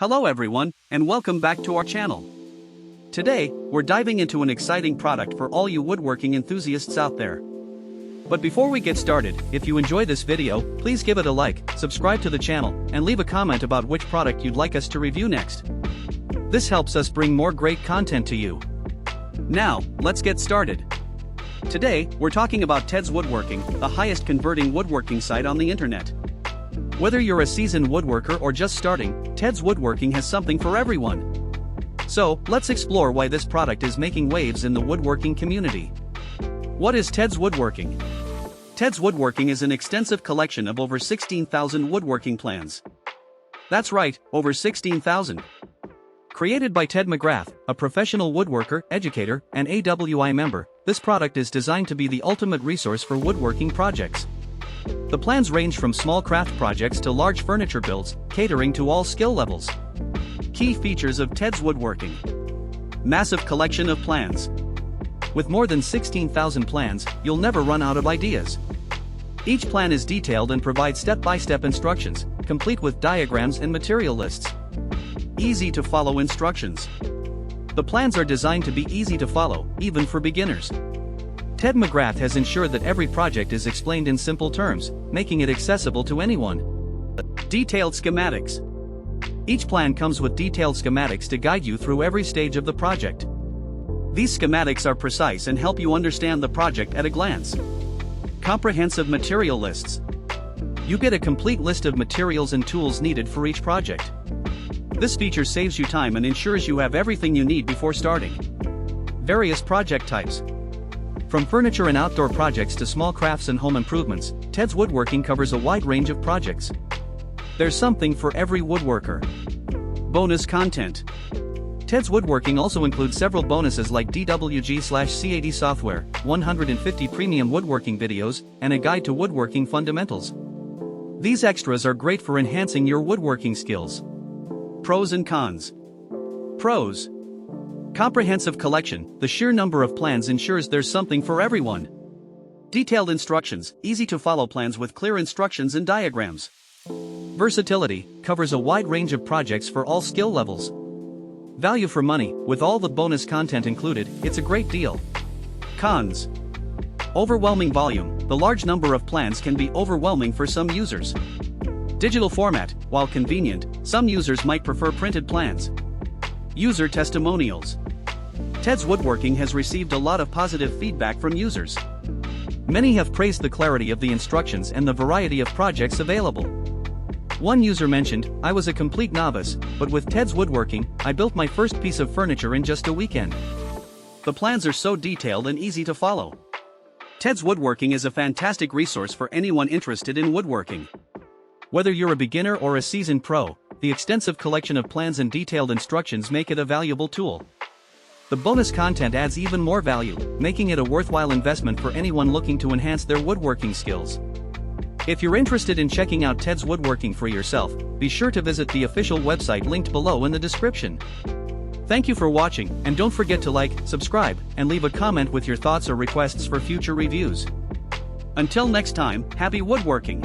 Hello everyone, and welcome back to our channel. Today, we're diving into an exciting product for all you woodworking enthusiasts out there. But before we get started, if you enjoy this video, please give it a like, subscribe to the channel, and leave a comment about which product you'd like us to review next. This helps us bring more great content to you. Now, let's get started. Today, we're talking about TedsWoodworking, the highest converting woodworking site on the internet. Whether you're a seasoned woodworker or just starting, TedsWoodworking has something for everyone. So, let's explore why this product is making waves in the woodworking community. What is TedsWoodworking? TedsWoodworking is an extensive collection of over 16,000 woodworking plans. That's right, over 16,000. Created by Ted McGrath, a professional woodworker, educator, and AWI member, this product is designed to be the ultimate resource for woodworking projects. The plans range from small craft projects to large furniture builds, catering to all skill levels. Key features of TedsWoodworking. Massive collection of plans. With more than 16,000 plans, you'll never run out of ideas. Each plan is detailed and provides step-by-step instructions, complete with diagrams and material lists. Easy to follow instructions. The plans are designed to be easy to follow, even for beginners. Ted McGrath has ensured that every project is explained in simple terms, making it accessible to anyone. Detailed schematics. Each plan comes with detailed schematics to guide you through every stage of the project. These schematics are precise and help you understand the project at a glance. Comprehensive material lists. You get a complete list of materials and tools needed for each project. This feature saves you time and ensures you have everything you need before starting. Various project types. From furniture and outdoor projects to small crafts and home improvements, TedsWoodworking covers a wide range of projects. There's something for every woodworker. Bonus content. TedsWoodworking also includes several bonuses like DWG/CAD software, 150 premium woodworking videos, and a guide to woodworking fundamentals. These extras are great for enhancing your woodworking skills. Pros and cons. Pros. Comprehensive collection, the sheer number of plans ensures there's something for everyone. Detailed instructions, easy to follow plans with clear instructions and diagrams. Versatility, covers a wide range of projects for all skill levels. Value for money, with all the bonus content included, it's a great deal. Cons. Overwhelming volume, the large number of plans can be overwhelming for some users. Digital format, while convenient, some users might prefer printed plans. User testimonials. TedsWoodworking has received a lot of positive feedback from users. Many have praised the clarity of the instructions and the variety of projects available. One user mentioned, "I was a complete novice, but with TedsWoodworking, I built my first piece of furniture in just a weekend." The plans are so detailed and easy to follow. TedsWoodworking is a fantastic resource for anyone interested in woodworking. Whether you're a beginner or a seasoned pro, the extensive collection of plans and detailed instructions make it a valuable tool. The bonus content adds even more value, making it a worthwhile investment for anyone looking to enhance their woodworking skills. If you're interested in checking out TedsWoodworking for yourself, be sure to visit the official website linked below in the description. Thank you for watching, and don't forget to like, subscribe, and leave a comment with your thoughts or requests for future reviews. Until next time, happy woodworking!